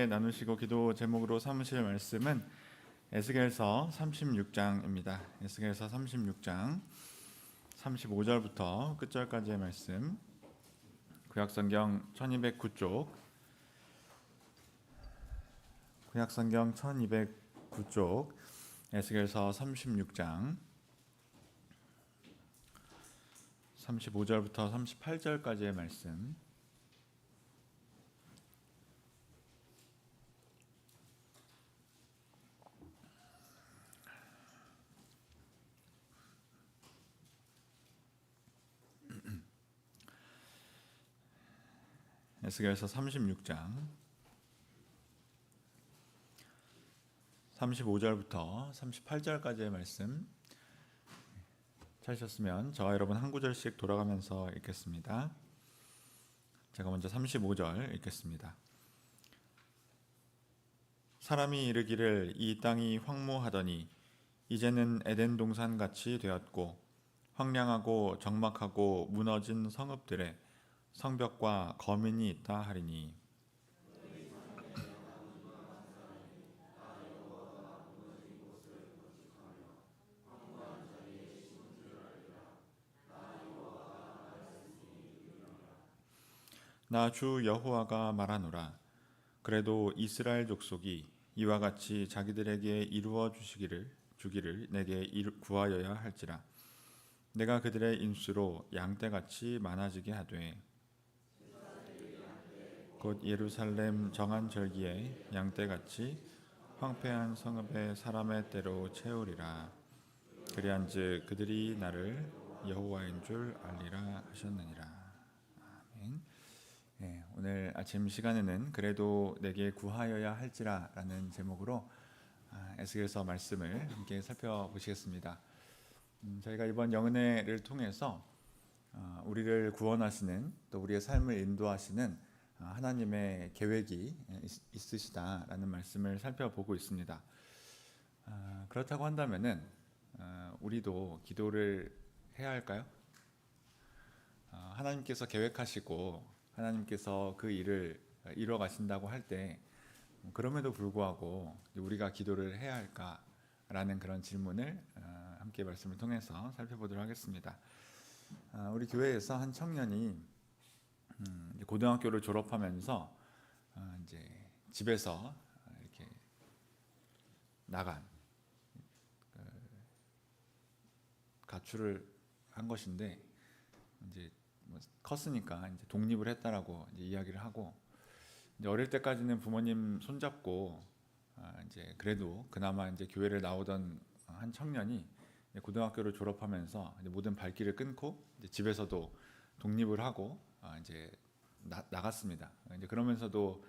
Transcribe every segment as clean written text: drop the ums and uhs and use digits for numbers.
함께 나누시고 기도 제목으로 삼으실 말씀은 에스겔서 36장입니다. 에스겔서 36장 35절부터 끝절까지의 말씀, 구약성경 1209쪽, 구약성경 1209쪽, 에스겔서 36장 35절부터 38절까지의 말씀. 에스겔서 36장 35절부터 38절까지의 말씀 찾으셨으면 저와 여러분 한 구절씩 돌아가면서 읽겠습니다. 제가 먼저 35절 읽겠습니다. 사람이 이르기를 이 땅이 황무하더니 이제는 에덴 동산같이 되었고 황량하고 적막하고 무너진 성읍들에 성벽과 거민이 있다 하리니 나 주 여호와가 말하노라. 그래도 이스라엘 족속이 이와 같이 자기들에게 이루어 주기를 내게 구하여야 할지라. 내가 그들의 인수로 양떼같이 많아지게 하되 곧 예루살렘 정한 절기에 양떼같이 황폐한 성읍의 사람의 때로 채우리라. 그리한즉 그들이 나를 여호와인 줄 알리라 하셨느니라. 아멘. 네, 오늘 아침 시간에는 그래도 내게 구하여야 할지라 라는 제목으로 에스겔서 말씀을 함께 살펴보시겠습니다. 저희가 이번 영은혜를 통해서 우리를 구원하시는, 또 우리의 삶을 인도하시는 하나님의 계획이 있으시다라는 말씀을 살펴보고 있습니다. 그렇다고 한다면은 우리도 기도를 해야 할까요? 하나님께서 계획하시고 하나님께서 그 일을 이루어 가신다고 할 때 그럼에도 불구하고 우리가 기도를 해야 할까라는 그런 질문을 함께 말씀을 통해서 살펴보도록 하겠습니다. 우리 교회에서 한 청년이 고등학교를 졸업하면서 이제 집에서 이렇게 나간 가출을 한 것인데 이제 컸으니까 이제 독립을 했다라고 이제 이야기를 하고, 이제 어릴 때까지는 부모님 손잡고 이제 그래도 그나마 이제 교회를 나오던 한 청년이 고등학교를 졸업하면서 이제 모든 발길을 끊고 이제 집에서도 독립을 하고 이제 나갔습니다. 이제 그러면서도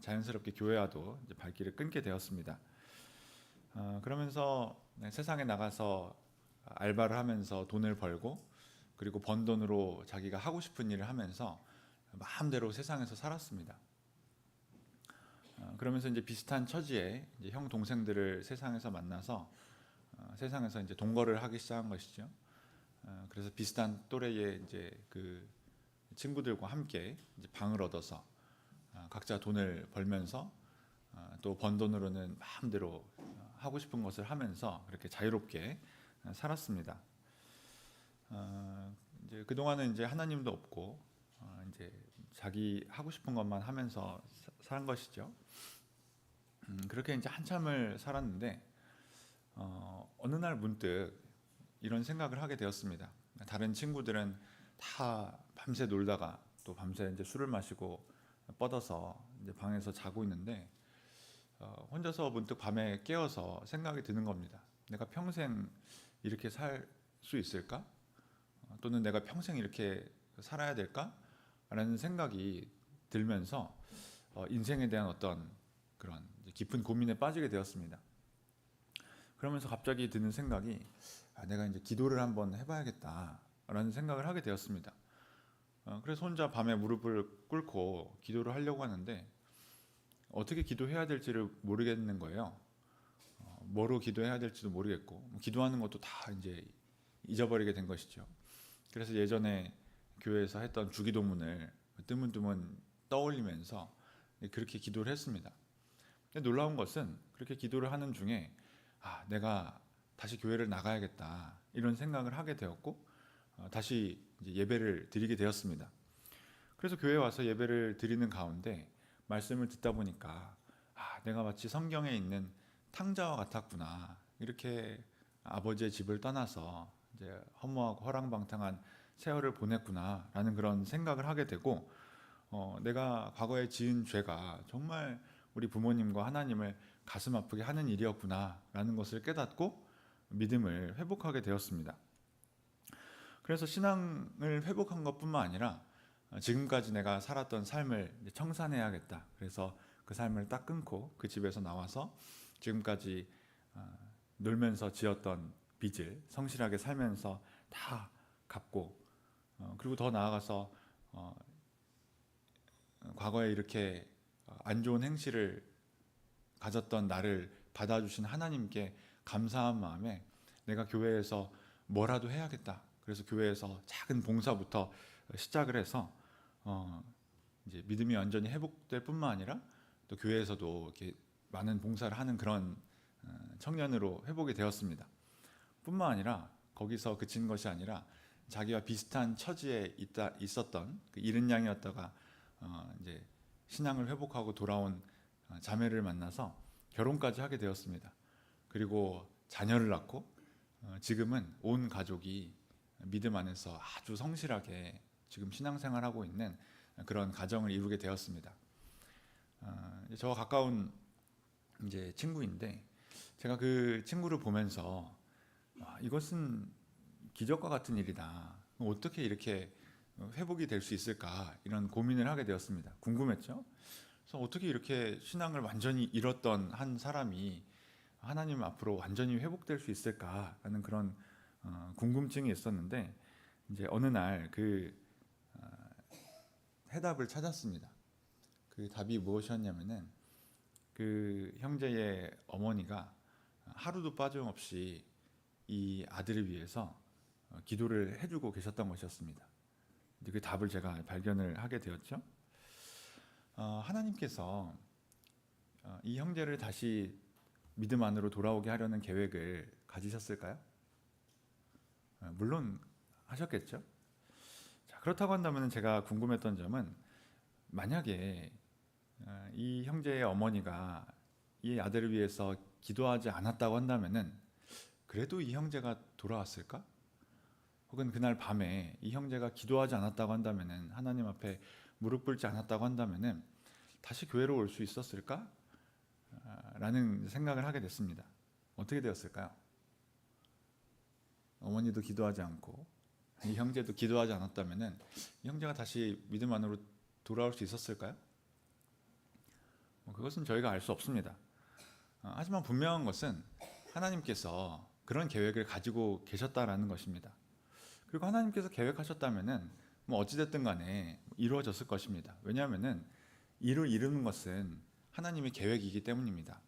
자연스럽게 교회와도 이제 발길을 끊게 되었습니다. 그러면서 세상에 나가서 알바를 하면서 돈을 벌고, 그리고 번 돈으로 자기가 하고 싶은 일을 하면서 마음대로 세상에서 살았습니다. 그러면서 이제 비슷한 처지에 이제 형 동생들을 세상에서 만나서 세상에서 이제 동거를 하기 시작한 것이죠. 그래서 비슷한 또래의 이제 그 친구들과 함께 이제 방을 얻어서 각자 돈을 벌면서 또 번 돈으로는 마음대로 하고 싶은 것을 하면서 그렇게 자유롭게 살았습니다. 이제 그 동안은 이제 하나님도 없고 이제 자기 하고 싶은 것만 하면서 산 것이죠. 그렇게 이제 한참을 살았는데 어느 날 문득 이런 생각을 하게 되었습니다. 다른 친구들은 다 밤새 놀다가 또 밤새 이제 술을 마시고 뻗어서 이제 방에서 자고 있는데 혼자서 문득 밤에 깨어서 생각이 드는 겁니다. 내가 평생 이렇게 살 수 있을까? 또는 내가 평생 이렇게 살아야 될까? 라는 생각이 들면서 인생에 대한 어떤 그런 깊은 고민에 빠지게 되었습니다. 그러면서 갑자기 드는 생각이 내가 이제 기도를 한번 해봐야겠다 라는 생각을 하게 되었습니다. 그래서 혼자 밤에 무릎을 꿇고 기도를 하려고 하는데 어떻게 기도해야 될지를 모르겠는 거예요. 뭐로 기도해야 될지도 모르겠고, 기도하는 것도 다 이제 잊어버리게 된 것이죠. 그래서 예전에 교회에서 했던 주기도문을 뜨문뜨문 떠올리면서 그렇게 기도를 했습니다. 근데 놀라운 것은 그렇게 기도를 하는 중에 내가 다시 교회를 나가야겠다 이런 생각을 하게 되었고 다시 이제 예배를 드리게 되었습니다. 그래서 교회에 와서 예배를 드리는 가운데 말씀을 듣다 보니까 내가 마치 성경에 있는 탕자와 같았구나. 이렇게 아버지의 집을 떠나서 이제 허무하고 허랑방탕한 세월을 보냈구나라는 그런 생각을 하게 되고 내가 과거에 지은 죄가 정말 우리 부모님과 하나님을 가슴 아프게 하는 일이었구나라는 것을 깨닫고 믿음을 회복하게 되었습니다. 그래서 신앙을 회복한 것뿐만 아니라 지금까지 내가 살았던 삶을 청산해야겠다. 그래서 그 삶을 딱 끊고 그 집에서 나와서 지금까지 놀면서 지었던 빚을 성실하게 살면서 다 갚고 그리고 더 나아가서 과거에 이렇게 안 좋은 행실을 가졌던 나를 받아주신 하나님께 감사한 마음에 내가 교회에서 뭐라도 해야겠다. 그래서 교회에서 작은 봉사부터 시작을 해서 이제 믿음이 완전히 회복될 뿐만 아니라 또 교회에서도 이렇게 많은 봉사를 하는 그런 청년으로 회복이 되었습니다. 뿐만 아니라 거기서 그친 것이 아니라 자기와 비슷한 처지에 있었던 그 잃은 양이었다가 이제 신앙을 회복하고 돌아온 자매를 만나서 결혼까지 하게 되었습니다. 그리고 자녀를 낳고 지금은 온 가족이 믿음 안에서 아주 성실하게 지금 신앙생활하고 있는 그런 가정을 이루게 되었습니다. 저와 가까운 이제 친구인데 제가 그 친구를 보면서 이것은 기적과 같은 일이다. 어떻게 이렇게 회복이 될 수 있을까 이런 고민을 하게 되었습니다. 궁금했죠. 그래서 어떻게 이렇게 신앙을 완전히 잃었던 한 사람이 하나님 앞으로 완전히 회복될 수 있을까라는 그런 궁금증이 있었는데 이제 어느 날 그 해답을 찾았습니다. 그 답이 무엇이었냐면은 그 형제의 어머니가 하루도 빠짐없이 이 아들을 위해서 기도를 해주고 계셨던 것이었습니다. 그 답을 제가 발견을 하게 되었죠. 하나님께서 이 형제를 다시 믿음 안으로 돌아오게 하려는 계획을 가지셨을까요? 물론 하셨겠죠. 자, 그렇다고 한다면 제가 궁금했던 점은 만약에 이 형제의 어머니가 이 아들을 위해서 기도하지 않았다고 한다면은 그래도 이 형제가 돌아왔을까? 혹은 그날 밤에 이 형제가 기도하지 않았다고 한다면은 하나님 앞에 무릎 꿇지 않았다고 한다면은 다시 교회로 올 수 있었을까? 라는 생각을 하게 됐습니다. 어떻게 되었을까요? 어머니도 기도하지 않고 이 형제도 기도하지 않았다면은 이 형제가 다시 믿음 안으로 돌아올 수 있었을까요? 그것은 저희가 알 수 없습니다. 하지만 분명한 것은 하나님께서 그런 계획을 가지고 계셨다라는 것입니다. 그리고 하나님께서 계획하셨다면은 뭐 어찌됐든 간에 이루어졌을 것입니다. 왜냐하면은 일을 이루는 것은 하나님의 계획이기 때문입니다.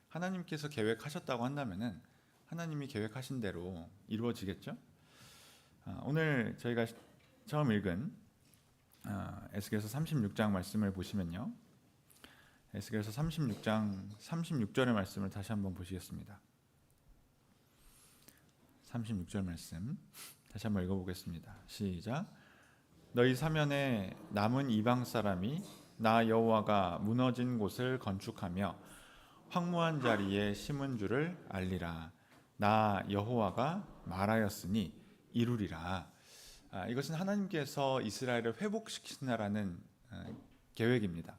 하나님께서 계획하셨다고 한다면은 하나님이 계획하신 대로 이루어지겠죠. 오늘 저희가 처음 읽은 에스겔서 36장 말씀을 보시면요. 에스겔서 36장 36절의 말씀을 다시 한번 보시겠습니다. 36절 말씀 다시 한번 읽어보겠습니다. 시작. 너희 사면에 남은 이방 사람이 나 여호와가 무너진 곳을 건축하며 황무한 자리에 심은 줄을 알리라. 나 여호와가 말하였으니 이루리라. 이것은 하나님께서 이스라엘을 회복시키시나라는 계획입니다.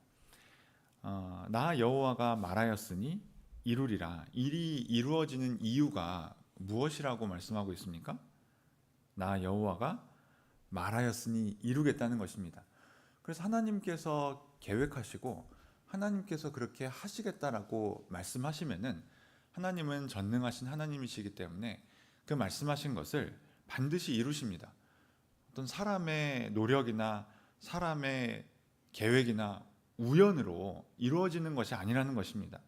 나 여호와가 말하였으니 이루리라. 일이 이루어지는 이유가 무엇이라고 말씀하고 있습니까? 나 여호와가 말하였으니 이루겠다는 것입니다. 그래서 하나님께서 계획하시고 하나님께서 그렇게 하시겠다라고 말씀하시면은 하나님은 전능하신 하나님이시기 때문에 그 말씀하신 것을 반드시 이루십니다. 어떤 사람의 노력이나 사람의 계획이나 우연으로 이루어지는 것이 아니라는 것입니다.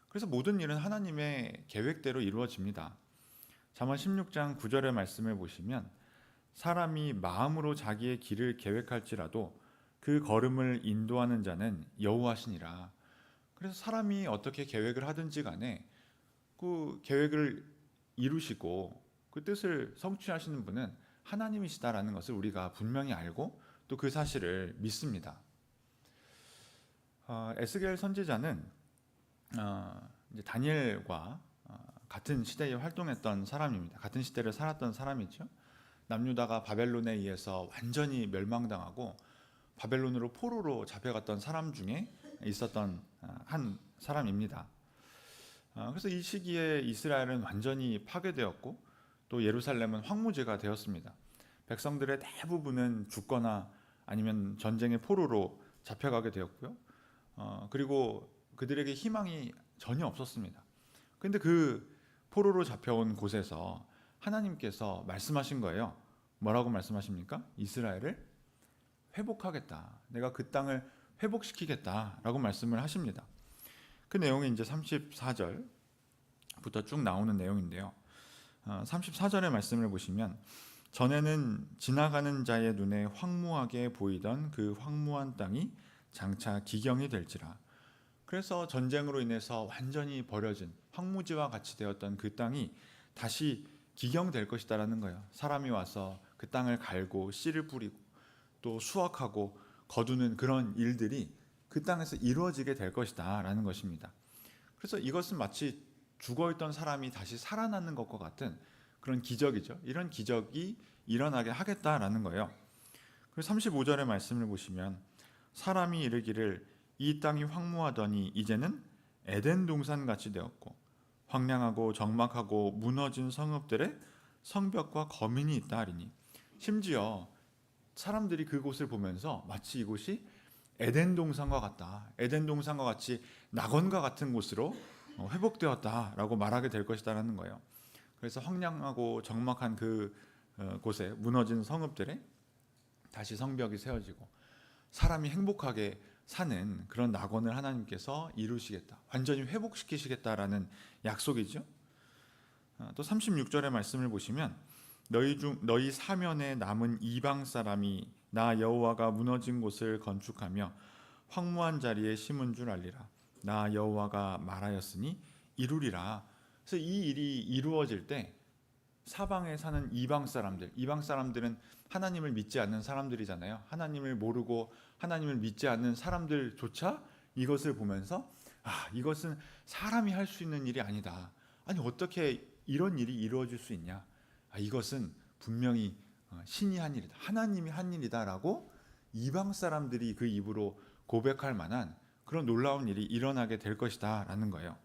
그래서 모든 일은 하나님의 계획대로 이루어집니다. 잠언 16장 9절의 말씀을 보시면 사람이 마음으로 자기의 길을 계획할지라도 그 걸음을 인도하는 자는 여호와시니라. 그래서 사람이 어떻게 계획을 하든지 간에 그 계획을 이루시고 그 뜻을 성취하시는 분은 하나님이시다라는 것을 우리가 분명히 알고 또 그 사실을 믿습니다. 에스겔 선지자는 이제 다니엘과 같은 시대에 활동했던 사람입니다. 같은 시대를 살았던 사람이죠. 남유다가 바벨론에 의해서 완전히 멸망당하고 바벨론으로 포로로 잡혀갔던 사람 중에 있었던 한 사람입니다. 그래서 이 시기에 이스라엘은 완전히 파괴되었고 또 예루살렘은 황무지가 되었습니다. 백성들의 대부분은 죽거나 아니면 전쟁의 포로로 잡혀가게 되었고요. 그리고 그들에게 희망이 전혀 없었습니다. 근데 그 포로로 잡혀온 곳에서 하나님께서 말씀하신 거예요. 뭐라고 말씀하십니까? 이스라엘을 회복하겠다. 내가 그 땅을 회복시키겠다라고 말씀을 하십니다. 그 내용이 이제 34절부터 쭉 나오는 내용인데요. 34절의 말씀을 보시면 전에는 지나가는 자의 눈에 황무하게 보이던 그 황무한 땅이 장차 기경이 될지라. 그래서 전쟁으로 인해서 완전히 버려진 황무지와 같이 되었던 그 땅이 다시 기경될 것이다라는 거예요. 사람이 와서 그 땅을 갈고 씨를 뿌리고 또 수확하고 거두는 그런 일들이 그 땅에서 이루어지게 될 것이다라는 것입니다. 그래서 이것은 마치 죽어있던 사람이 다시 살아나는 것과 같은 그런 기적이죠. 이런 기적이 일어나게 하겠다라는 거예요. 그래서 35절의 말씀을 보시면 사람이 이르기를 이 땅이 황무하더니 이제는 에덴 동산 같이 되었고 황량하고 적막하고 무너진 성읍들의 성벽과 거민이 있다 하리니, 심지어 사람들이 그곳을 보면서 마치 이곳이 에덴 동산과 같다, 에덴 동산과 같이 낙원과 같은 곳으로 회복되었다라고 말하게 될 것이다라는 거예요. 그래서 황량하고 적막한 그 곳에 무너진 성읍들에 다시 성벽이 세워지고 사람이 행복하게 사는 그런 낙원을 하나님께서 이루시겠다, 완전히 회복시키시겠다라는 약속이죠. 또 36절의 말씀을 보시면 너희 사면에 남은 이방 사람이 나 여호와가 무너진 곳을 건축하며 황무한 자리에 심은 줄 알리라. 나 여호와가 말하였으니 이루리라. 그래서 이 일이 이루어질 때 사방에 사는 이방 사람들은 하나님을 믿지 않는 사람들이잖아요. 하나님을 모르고 하나님을 믿지 않는 사람들조차 이것을 보면서 이것은 사람이 할 수 있는 일이 아니다. 아니 어떻게 이런 일이 이루어질 수 있냐? 이것은 분명히 신이 한 일이다, 하나님이 한 일이다라고 이방 사람들이 그 입으로 고백할 만한 그런 놀라운 일이 일어나게 될 것이다라는 거예요.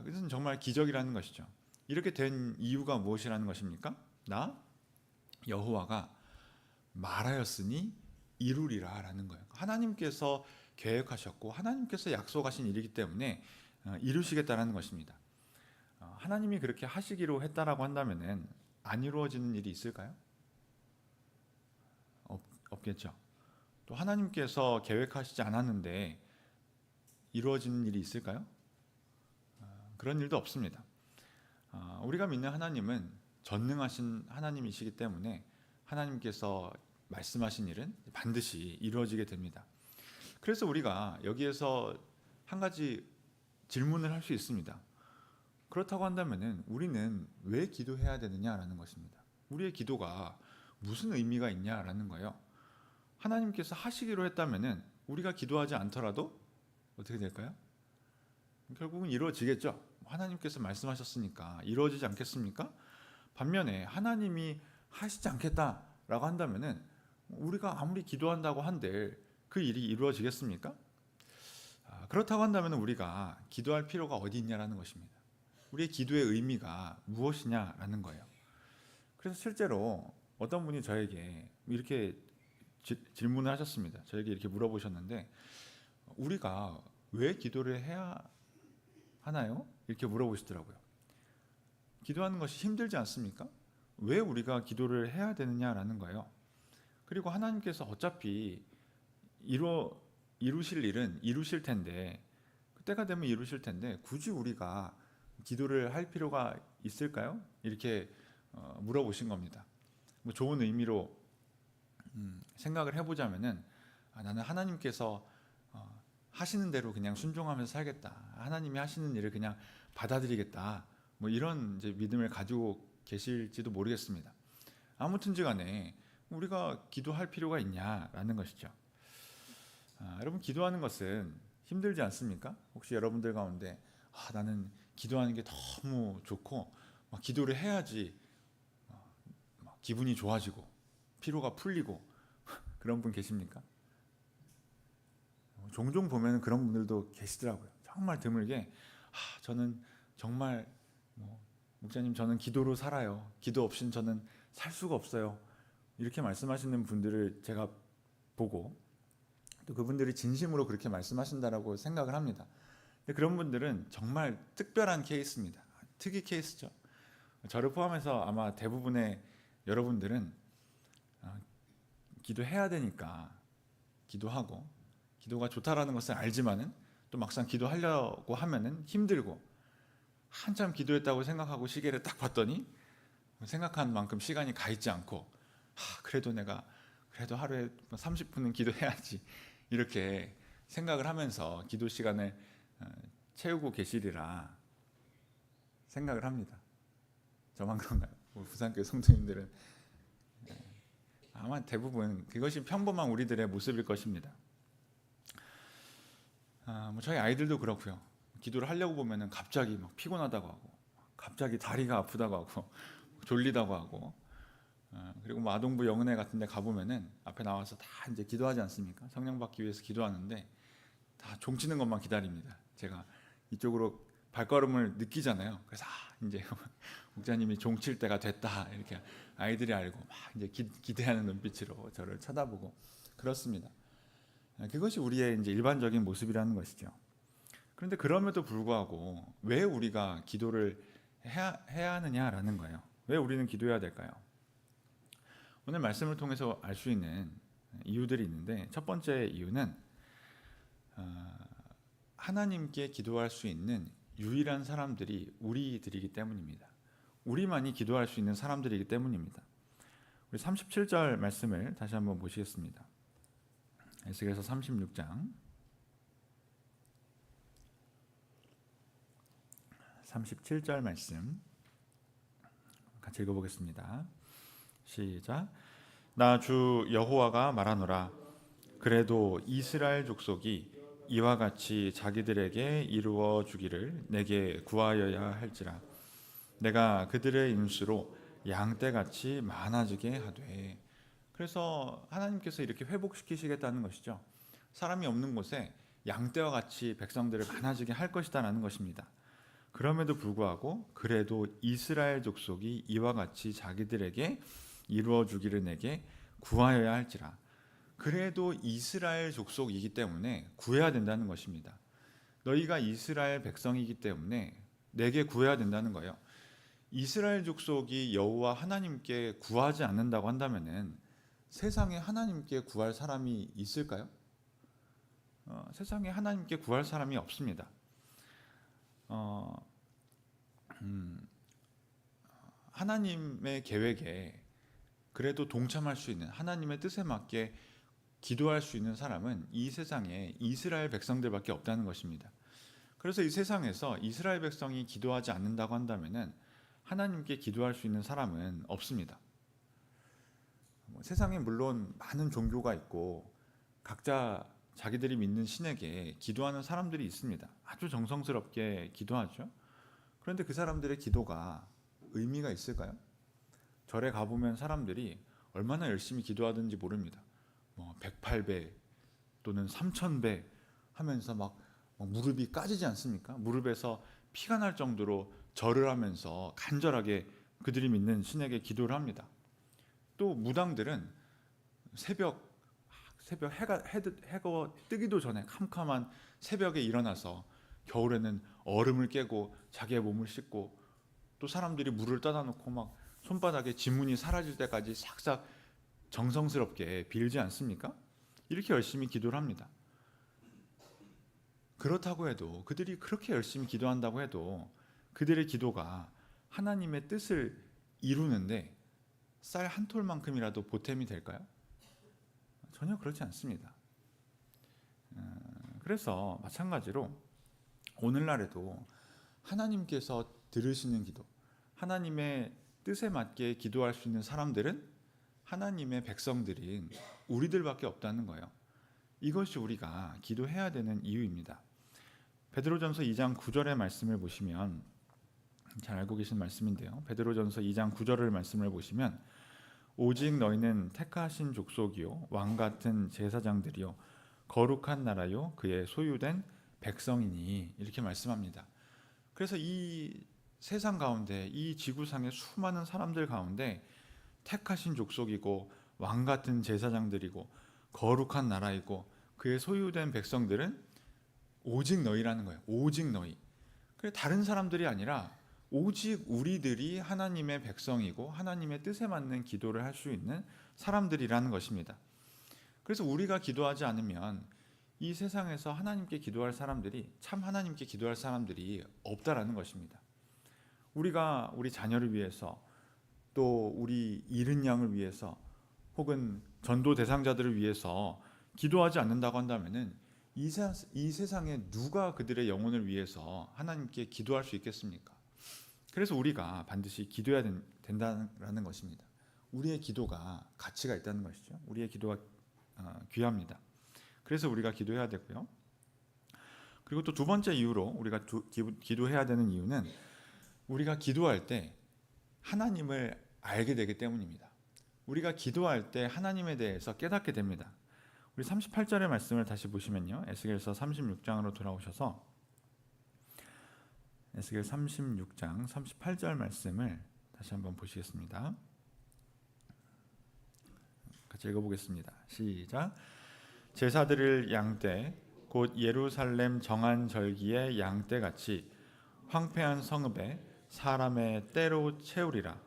그것은 정말 기적이라는 것이죠. 이렇게 된 이유가 무엇이라는 것입니까? 나 여호와가 말하였으니 이루리라라는 거예요. 하나님께서 계획하셨고 하나님께서 약속하신 일이기 때문에 이루시겠다라는 것입니다. 하나님이 그렇게 하시기로 했다라고 한다면은 안 이루어지는 일이 있을까요? 없겠죠. 또 하나님께서 계획하시지 않았는데 이루어지는 일이 있을까요? 그런 일도 없습니다. 우리가 믿는 하나님은 전능하신 하나님이시기 때문에 하나님께서 말씀하신 일은 반드시 이루어지게 됩니다. 그래서 우리가 여기에서 한 가지 질문을 할 수 있습니다. 그렇다고 한다면은 우리는 왜 기도해야 되느냐라는 것입니다. 우리의 기도가 무슨 의미가 있냐라는 거예요. 하나님께서 하시기로 했다면은 우리가 기도하지 않더라도 어떻게 될까요? 결국은 이루어지겠죠. 하나님께서 말씀하셨으니까 이루어지지 않겠습니까? 반면에 하나님이 하시지 않겠다라고 한다면은 우리가 아무리 기도한다고 한들 그 일이 이루어지겠습니까? 그렇다고 한다면 우리가 기도할 필요가 어디 있냐라는 것입니다. 우리의 기도의 의미가 무엇이냐라는 거예요. 그래서 실제로 어떤 분이 저에게 이렇게 질문을 하셨습니다. 저에게 이렇게 물어보셨는데, 우리가 왜 기도를 해야 하나요? 이렇게 물어보시더라고요. 기도하는 것이 힘들지 않습니까? 왜 우리가 기도를 해야 되느냐라는 거예요. 그리고 하나님께서 어차피 이루실 일은 이루실 텐데, 그때가 되면 이루실 텐데 굳이 우리가 기도를 할 필요가 있을까요? 이렇게 물어보신 겁니다. 뭐 좋은 의미로 생각을 해보자면은 나는 하나님께서 하시는 대로 그냥 순종하면서 살겠다. 하나님이 하시는 일을 그냥 받아들이겠다. 뭐 이런 이제 믿음을 가지고 계실지도 모르겠습니다. 아무튼지간에 우리가 기도할 필요가 있냐라는 것이죠. 여러분 기도하는 것은 힘들지 않습니까? 혹시 여러분들 가운데 나는 기도하는 게 너무 좋고 막 기도를 해야지 막 기분이 좋아지고 피로가 풀리고 그런 분 계십니까? 종종 보면 그런 분들도 계시더라고요. 정말 드물게 저는 정말 목사님 저는 기도로 살아요. 기도 없이는 저는 살 수가 없어요. 이렇게 말씀하시는 분들을 제가 보고 또 그분들이 진심으로 그렇게 말씀하신다라고 생각을 합니다. 근데 그런 분들은 정말 특별한 케이스입니다. 특이 케이스죠. 저를 포함해서 아마 대부분의 여러분들은 기도해야 되니까 기도하고 기도가 좋다라는 것을 알지만은 또 막상 기도하려고 하면은 힘들고 한참 기도했다고 생각하고 시계를 딱 봤더니 생각한 만큼 시간이 가 있지 않고 그래도 내가 그래도 하루에 30분은 기도해야지 이렇게 생각을 하면서 기도 시간을 채우고 계시리라 생각을 합니다. 저만 그런가요? 부산교회 성도님들은 아마 대부분 그것이 평범한 우리들의 모습일 것입니다. 저희 아이들도 그렇고요. 기도를 하려고 보면은 갑자기 막 피곤하다고 하고, 갑자기 다리가 아프다고 하고, 졸리다고 하고, 그리고 뭐 아동부 영은회 같은데 가보면은 앞에 나와서 다 이제 기도하지 않습니까? 성령 받기 위해서 기도하는데 다 종치는 것만 기다립니다. 제가 이쪽으로 발걸음을 느끼잖아요. 그래서 이제 목자님이 종칠 때가 됐다 이렇게 아이들이 알고 막 이제 기대하는 눈빛으로 저를 쳐다보고 그렇습니다. 그것이 우리의 이제 일반적인 모습이라는 것이죠. 그런데 그럼에도 불구하고 왜 우리가 기도를 해야 하느냐라는 거예요. 왜 우리는 기도해야 될까요? 오늘 말씀을 통해서 알 수 있는 이유들이 있는데 첫 번째 이유는 하나님께 기도할 수 있는 유일한 사람들이 우리들이기 때문입니다. 우리만이 기도할 수 있는 사람들이기 때문입니다. 우리 37절 말씀을 다시 한번 보시겠습니다. 에스겔서 36장 37절 말씀 같이 읽어보겠습니다. 시작. 나 주 여호와가 말하노라. 그래도 이스라엘 족속이 이와 같이 자기들에게 이루어 주기를 내게 구하여야 할지라. 내가 그들의 인수로 양떼같이 많아지게 하되. 그래서 하나님께서 이렇게 회복시키시겠다는 것이죠. 사람이 없는 곳에 양떼와 같이 백성들을 많아지게 할 것이다라는 것입니다. 그럼에도 불구하고 그래도 이스라엘 족속이 이와 같이 자기들에게 이루어 주기를 내게 구하여야 할지라. 그래도 이스라엘 족속이기 때문에 구해야 된다는 것입니다. 너희가 이스라엘 백성이기 때문에 내게 구해야 된다는 거예요. 이스라엘 족속이 여호와 하나님께 구하지 않는다고 한다면은 세상에 하나님께 구할 사람이 있을까요? 세상에 하나님께 구할 사람이 없습니다. 하나님의 계획에 그래도 동참할 수 있는 하나님의 뜻에 맞게 기도할 수 있는 사람은 이 세상에 이스라엘 백성들밖에 없다는 것입니다. 그래서 이 세상에서 이스라엘 백성이 기도하지 않는다고 한다면은 하나님께 기도할 수 있는 사람은 없습니다. 세상에 물론 많은 종교가 있고 각자 자기들이 믿는 신에게 기도하는 사람들이 있습니다. 아주 정성스럽게 기도하죠. 그런데 그 사람들의 기도가 의미가 있을까요? 절에 가보면 사람들이 얼마나 열심히 기도하든지 모릅니다. 108배 또는 3000배 하면서 막 무릎이 까지지 않습니까? 무릎에서 피가 날 정도로 절을 하면서 간절하게 그들이 믿는 신에게 기도를 합니다. 또 무당들은 새벽 해가 뜨기도 전에 캄캄한 새벽에 일어나서 겨울에는 얼음을 깨고 자기의 몸을 씻고 또 사람들이 물을 떠다 놓고 막 손바닥에 지문이 사라질 때까지 싹싹 정성스럽게 빌지 않습니까? 이렇게 열심히 기도를 합니다. 그렇다고 해도 그들이 그렇게 열심히 기도한다고 해도 그들의 기도가 하나님의 뜻을 이루는데 쌀 한 톨만큼이라도 보탬이 될까요? 전혀 그렇지 않습니다. 그래서 마찬가지로 오늘날에도 하나님께서 들으시는 기도, 하나님의 뜻에 맞게 기도할 수 있는 사람들은 하나님의 백성들인 우리들밖에 없다는 거예요. 이것이 우리가 기도해야 되는 이유입니다. 베드로전서 2장 9절의 말씀을 보시면 잘 알고 계신 말씀인데요. 베드로전서 2장 9절의 말씀을 보시면 오직 너희는 택하신 족속이요 왕 같은 제사장들이요 거룩한 나라요 그의 소유된 백성이니 이렇게 말씀합니다. 그래서 이 세상 가운데 이 지구상의 수많은 사람들 가운데 택하신 족속이고 왕 같은 제사장들이고 거룩한 나라이고 그의 소유된 백성들은 오직 너희라는 거예요. 오직 너희. 그래 다른 사람들이 아니라 오직 우리들이 하나님의 백성이고 하나님의 뜻에 맞는 기도를 할 수 있는 사람들이라는 것입니다. 그래서 우리가 기도하지 않으면 이 세상에서 하나님께 기도할 사람들이 참 하나님께 기도할 사람들이 없다라는 것입니다. 우리가 우리 자녀를 위해서 또 우리 잃은 양을 위해서 혹은 전도 대상자들을 위해서 기도하지 않는다고 한다면은 이 세상에 누가 그들의 영혼을 위해서 하나님께 기도할 수 있겠습니까? 그래서 우리가 반드시 기도해야 된다는 것입니다. 우리의 기도가 가치가 있다는 것이죠. 우리의 기도가 귀합니다. 그래서 우리가 기도해야 되고요. 그리고 또 두 번째 이유로 우리가 기도해야 되는 이유는 우리가 기도할 때 하나님을 알게 되기 때문입니다. 우리가 기도할 때 하나님에 대해서 깨닫게 됩니다. 우리 38절의 말씀을 다시 보시면요. 에스겔서 36장으로 돌아오셔서 에스겔 36장 38절 말씀을 다시 한번 보시겠습니다. 같이 읽어보겠습니다. 시작. 제사드릴 양떼 곧 예루살렘 정한 절기의 양떼같이 황폐한 성읍에 사람의 때로 채우리라.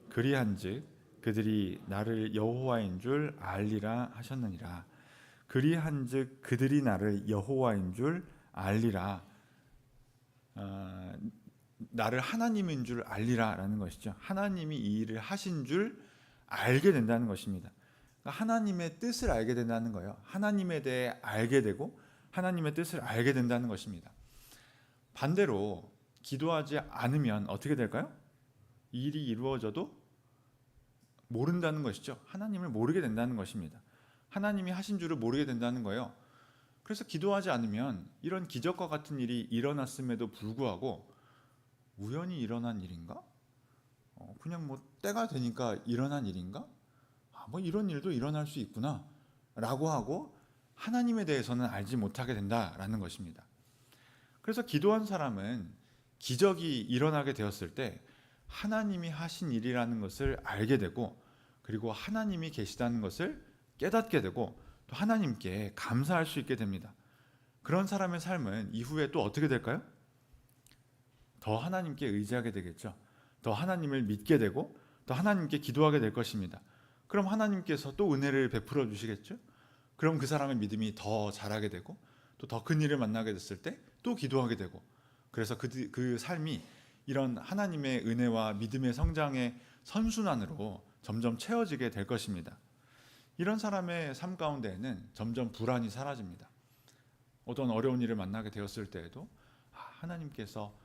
그리한즉 그들이 나를 여호와인 줄 알리라 하셨느니라. 그리한즉 그들이 나를 여호와인 줄 알리라. 나를 하나님인 줄 알리라라는 것이죠. 하나님이 이 일을 하신 줄 알게 된다는 것입니다. 그러니까 하나님의 뜻을 알게 된다는 거예요. 하나님에 대해 알게 되고 하나님의 뜻을 알게 된다는 것입니다. 반대로 기도하지 않으면 어떻게 될까요? 이 일이 이루어져도 모른다는 것이죠. 하나님을 모르게 된다는 것입니다. 하나님이 하신 줄을 모르게 된다는 거예요. 그래서 기도하지 않으면 이런 기적과 같은 일이 일어났음에도 불구하고 우연히 일어난 일인가? 그냥 뭐 때가 되니까 일어난 일인가? 뭐 이런 일도 일어날 수 있구나 라고 하고 하나님에 대해서는 알지 못하게 된다라는 것입니다. 그래서 기도한 사람은 기적이 일어나게 되었을 때 하나님이 하신 일이라는 것을 알게 되고 그리고 하나님이 계시다는 것을 깨닫게 되고 또 하나님께 감사할 수 있게 됩니다. 그런 사람의 삶은 이후에 또 어떻게 될까요? 더 하나님께 의지하게 되겠죠. 더 하나님을 믿게 되고 더 하나님께 기도하게 될 것입니다. 그럼 하나님께서 또 은혜를 베풀어 주시겠죠. 그럼 그 사람의 믿음이 더 자라게 되고 또 더 큰 일을 만나게 됐을 때 또 기도하게 되고 그래서 그 삶이 이런 하나님의 은혜와 믿음의 성장의 선순환으로 점점 채워지게 될 것입니다. 이런 사람의 삶 가운데에는 점점 불안이 사라집니다. 어떤 어려운 일을 만나게 되었을 때에도 하나님께서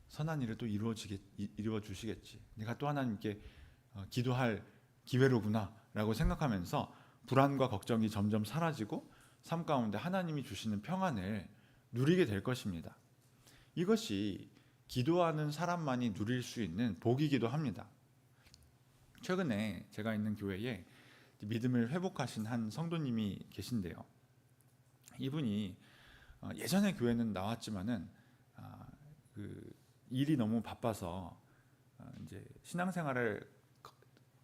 선한 일을 또 이루어 주시겠지. 내가 또 하나님께 기도할 기회로구나 라고 생각하면서 불안과 걱정이 점점 사라지고 삶 가운데 하나님이 주시는 평안을 누리게 될 것입니다. 이것이 기도하는 사람만이 누릴 수 있는 복이기도 합니다. 최근에 제가 있는 교회에 믿음을 회복하신 한 성도님이 계신데요. 이분이 예전에 교회는 나왔지만은 그 일이 너무 바빠서 이제 신앙생활을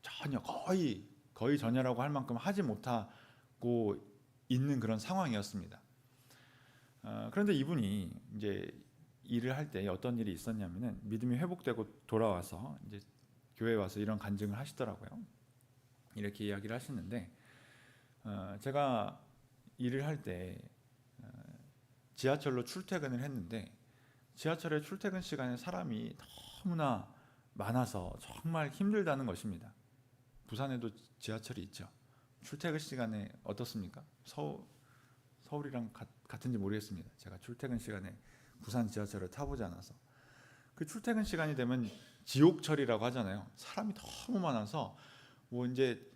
전혀 거의 전혀라고 할 만큼 하지 못하고 있는 그런 상황이었습니다. 그런데 이분이 이제 일을 할 때 어떤 일이 있었냐면은 믿음이 회복되고 돌아와서 이제 교회에 와서 이런 간증을 하시더라고요. 이렇게 이야기를 하시는데 제가 일을 할 때 지하철로 출퇴근을 했는데 지하철의 출퇴근 시간에 사람이 너무나 많아서 정말 힘들다는 것입니다. 부산에도 지하철이 있죠. 출퇴근 시간에 어떻습니까? 서울이랑 같은지 모르겠습니다. 제가 출퇴근 시간에 부산 지하철을 타보지 않아서. 그 출퇴근 시간이 되면 지옥철이라고 하잖아요. 사람이 너무 많아서 뭐 이제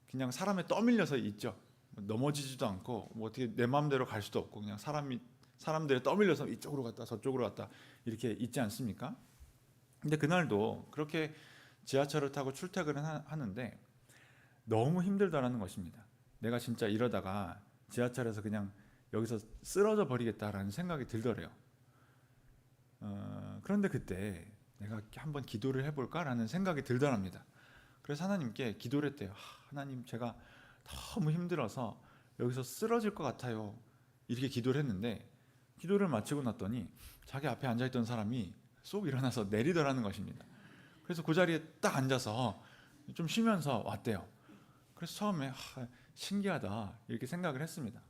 그냥 사람에 떠밀려서 있죠. 넘어지지도 않고 뭐 어떻게 내 마음대로 갈 수도 없고 그냥 사람들에 떠밀려서 이쪽으로 갔다 저쪽으로 갔다 이렇게 있지 않습니까? 근데 그날도 그렇게 지하철을 타고 출퇴근을 하는데 너무 힘들다라는 것입니다. 내가 진짜 이러다가 지하철에서 그냥 여기서 쓰러져 버리겠다라는 생각이 들더래요. 그런데 그때 내가 한번 기도를 해볼까라는 생각이 들더랍니다. 그래서 하나님께 기도를 했대요. 하나님, 제가 너무 힘들어서 여기서 쓰러질 것 같아요. 이렇게 기도를 했는데 기도를 마치고 났더니 자기 앞에 앉아있던 사람이 쏙 일어나서 내리더라는 것입니다. 그래서 그 자리에 딱 앉아서 좀 쉬면서 왔대요. 그래서 처음에 신기하다 이렇게 생각을 했습니다.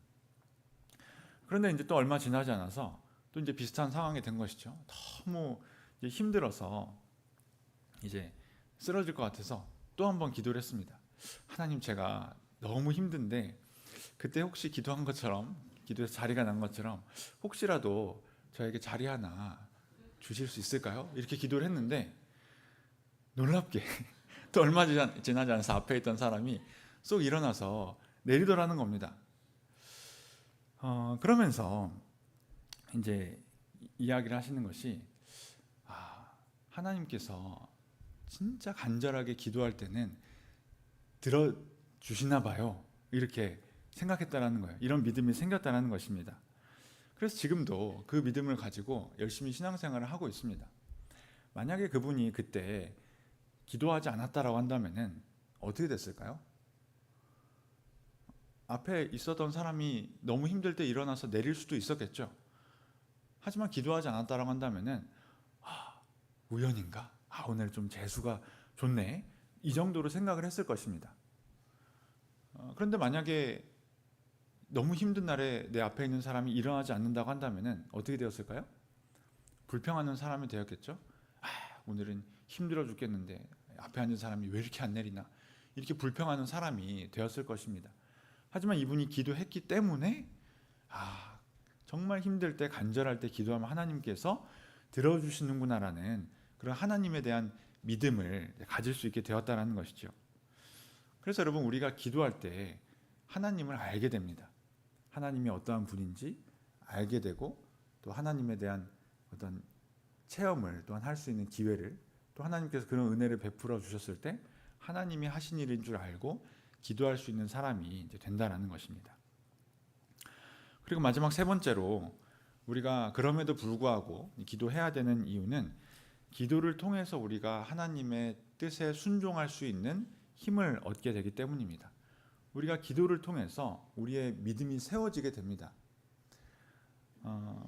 그런데 이제 또 얼마 지나지 않아서 또 이제 비슷한 상황이 된 것이죠. 너무 이제 힘들어서 이제 쓰러질 것 같아서 또 한 번 기도를 했습니다. 하나님, 제가 너무 힘든데 그때 혹시 기도한 것처럼 기도에서 자리가 난 것처럼 혹시라도 저에게 자리 하나 주실 수 있을까요? 이렇게 기도를 했는데 놀랍게 또 얼마 지나지 않아서 앞에 있던 사람이 쏙 일어나서 내리더라는 겁니다. 그러면서 이제 이야기를 하시는 것이 하나님께서 진짜 간절하게 기도할 때는 들어주시나 봐요. 이렇게 생각했다라는 거예요. 이런 믿음이 생겼다라는 것입니다. 그래서 지금도 그 믿음을 가지고 열심히 신앙생활을 하고 있습니다. 만약에 그분이 그때 기도하지 않았다라고 한다면은 어떻게 됐을까요? 앞에 있었던 사람이 너무 힘들 때 일어나서 내릴 수도 있었겠죠. 하지만 기도하지 않았다라고 한다면은 우연인가? 오늘 좀 재수가 좋네. 이 정도로 생각을 했을 것입니다. 그런데 만약에 너무 힘든 날에 내 앞에 있는 사람이 일어나지 않는다고 한다면은 어떻게 되었을까요? 불평하는 사람이 되었겠죠. 오늘은 힘들어 죽겠는데 앞에 앉은 사람이 왜 이렇게 안 내리나, 이렇게 불평하는 사람이 되었을 것입니다. 하지만 이분이 기도했기 때문에 정말 힘들 때, 간절할 때 기도하면 하나님께서 들어주시는구나라는 그런 하나님에 대한 믿음을 가질 수 있게 되었다는 것이죠. 그래서 여러분, 우리가 기도할 때 하나님을 알게 됩니다. 하나님이 어떠한 분인지 알게 되고, 또 하나님에 대한 어떤 체험을 또한 할 수 있는 기회를, 또 하나님께서 그런 은혜를 베풀어 주셨을 때 하나님이 하신 일인 줄 알고 기도할 수 있는 사람이 이제 된다는 것입니다. 그리고 마지막 세 번째로, 우리가 그럼에도 불구하고 기도해야 되는 이유는 기도를 통해서 우리가 하나님의 뜻에 순종할 수 있는 힘을 얻게 되기 때문입니다. 우리가 기도를 통해서 우리의 믿음이 세워지게 됩니다.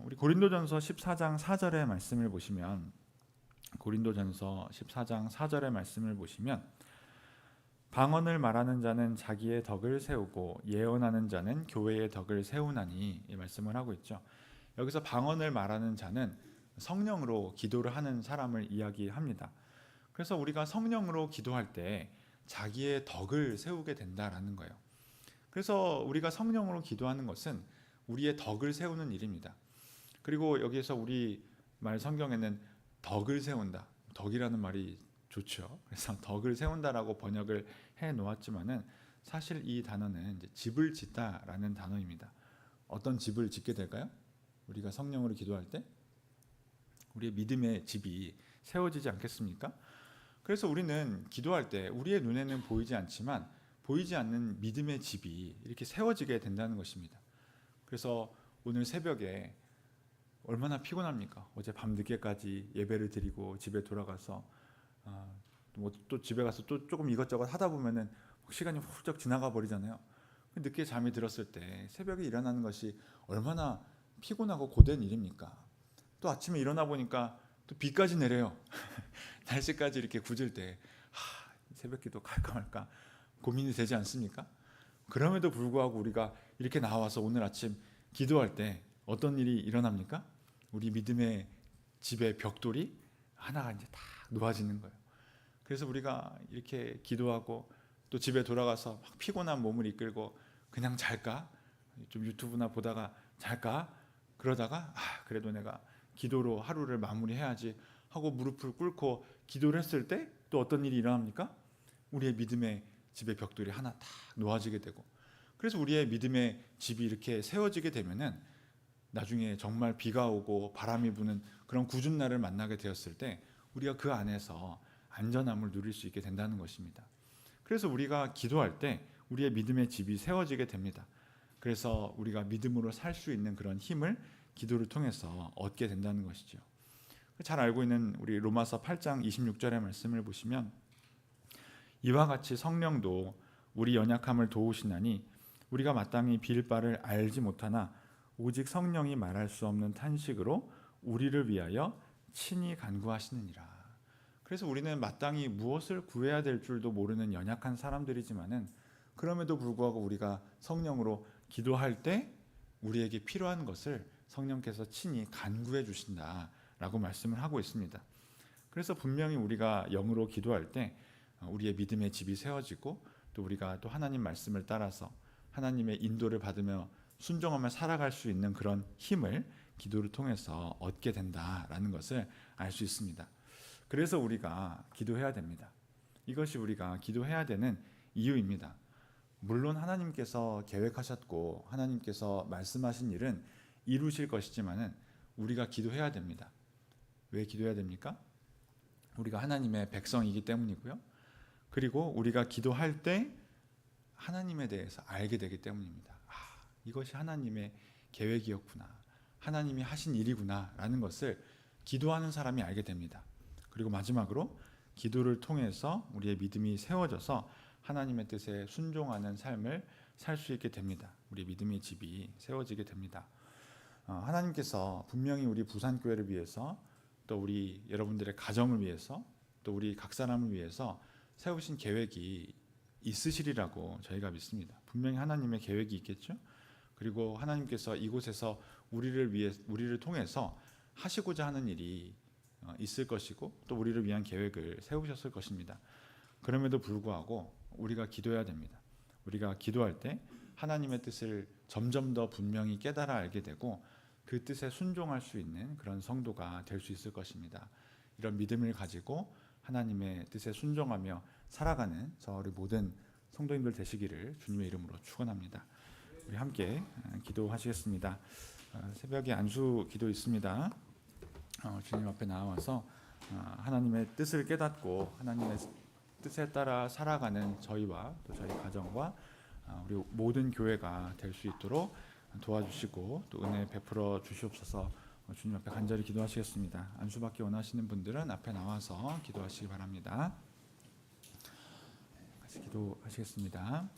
우리 고린도전서 14장 4절의 말씀을 보시면, 고린도전서 14장 4절의 말씀을 보시면, 방언을 말하는 자는 자기의 덕을 세우고 예언하는 자는 교회의 덕을 세우나니, 이 말씀을 하고 있죠. 여기서 방언을 말하는 자는 성령으로 기도를 하는 사람을 이야기합니다. 그래서 우리가 성령으로 기도할 때 자기의 덕을 세우게 된다라는 거예요. 그래서 우리가 성령으로 기도하는 것은 우리의 덕을 세우는 일입니다. 그리고 여기에서 우리 말 성경에는 덕을 세운다, 덕이라는 말이 좋죠. 그래서 덕을 세운다라고 번역을 해 놓았지만은 사실 이 단어는 이제 집을 짓다라는 단어입니다. 어떤 집을 짓게 될까요? 우리가 성령으로 기도할 때 우리의 믿음의 집이 세워지지 않겠습니까? 그래서 우리는 기도할 때 우리의 눈에는 보이지 않지만 보이지 않는 믿음의 집이 이렇게 세워지게 된다는 것입니다. 그래서 오늘 새벽에 얼마나 피곤합니까? 어제 밤 늦게까지 예배를 드리고 집에 돌아가서 또 집에 가서 또 조금 이것저것 하다 보면은 시간이 훌쩍 지나가 버리잖아요. 늦게 잠이 들었을 때 새벽에 일어나는 것이 얼마나 피곤하고 고된 일입니까? 또 아침에 일어나 보니까 또 비까지 내려요. 날씨까지 이렇게 굳을 때 새벽기도 갈까 말까 고민이 되지 않습니까? 그럼에도 불구하고 우리가 이렇게 나와서 오늘 아침 기도할 때 어떤 일이 일어납니까? 우리 믿음의 집의 벽돌이 하나가 이제 다 놓아지는 거예요. 그래서 우리가 이렇게 기도하고 또 집에 돌아가서 막 피곤한 몸을 이끌고 그냥 잘까? 좀 유튜브나 보다가 잘까? 그러다가 그래도 내가 기도로 하루를 마무리해야지 하고 무릎을 꿇고 기도를 했을 때 또 어떤 일이 일어납니까? 우리의 믿음의 집의 벽돌이 하나 딱 놓아지게 되고, 그래서 우리의 믿음의 집이 이렇게 세워지게 되면은 나중에 정말 비가 오고 바람이 부는 그런 궂은 날을 만나게 되었을 때 우리가 그 안에서 안전함을 누릴 수 있게 된다는 것입니다. 그래서 우리가 기도할 때 우리의 믿음의 집이 세워지게 됩니다. 그래서 우리가 믿음으로 살 수 있는 그런 힘을 기도를 통해서 얻게 된다는 것이죠. 잘 알고 있는 우리 로마서 8장 26절의 말씀을 보시면, 이와 같이 성령도 우리 연약함을 도우시나니 우리가 마땅히 빌 바를 알지 못하나 오직 성령이 말할 수 없는 탄식으로 우리를 위하여 친히 간구하시느니라. 그래서 우리는 마땅히 무엇을 구해야 될 줄도 모르는 연약한 사람들이지만은, 그럼에도 불구하고 우리가 성령으로 기도할 때 우리에게 필요한 것을 성령께서 친히 간구해 주신다라고 말씀을 하고 있습니다. 그래서 분명히 우리가 영으로 기도할 때 우리의 믿음의 집이 세워지고, 또 우리가 또 하나님 말씀을 따라서 하나님의 인도를 받으며 순종하며 살아갈 수 있는 그런 힘을 기도를 통해서 얻게 된다라는 것을 알 수 있습니다. 그래서 우리가 기도해야 됩니다. 이것이 우리가 기도해야 되는 이유입니다. 물론 하나님께서 계획하셨고 하나님께서 말씀하신 일은 이루실 것이지만은 우리가 기도해야 됩니다. 왜 기도해야 됩니까? 우리가 하나님의 백성이기 때문이고요. 그리고 우리가 기도할 때 하나님에 대해서 알게 되기 때문입니다. 이것이 하나님의 계획이었구나, 하나님이 하신 일이구나 라는 것을 기도하는 사람이 알게 됩니다. 그리고 마지막으로 기도를 통해서 우리의 믿음이 세워져서 하나님의 뜻에 순종하는 삶을 살 수 있게 됩니다. 우리 믿음의 집이 세워지게 됩니다. 하나님께서 분명히 우리 부산교회를 위해서, 또 우리 여러분들의 가정을 위해서, 또 우리 각 사람을 위해서 세우신 계획이 있으시리라고 저희가 믿습니다. 분명히 하나님의 계획이 있겠죠. 그리고 하나님께서 이곳에서 우리를 통해서 하시고자 하는 일이 있을 것이고, 또 우리를 위한 계획을 세우셨을 것입니다. 그럼에도 불구하고 우리가 기도해야 됩니다. 우리가 기도할 때 하나님의 뜻을 점점 더 분명히 깨달아 알게 되고 그 뜻에 순종할 수 있는 그런 성도가 될 수 있을 것입니다. 이런 믿음을 가지고 하나님의 뜻에 순종하며 살아가는 우리 모든 성도님들 되시기를 주님의 이름으로 축원합니다. 우리 함께 기도하시겠습니다. 새벽에 안수 기도 있습니다. 주님 앞에 나와서 하나님의 뜻을 깨닫고 하나님의 뜻에 따라 살아가는 저희와 또 저희 가정과 우리 모든 교회가 될 수 있도록 도와주시고 또 은혜 베풀어 주시옵소서. 주님 앞에 간절히 기도하시겠습니다. 안수받기 원하시는 분들은 앞에 나와서 기도하시기 바랍니다. 같이 기도하시겠습니다.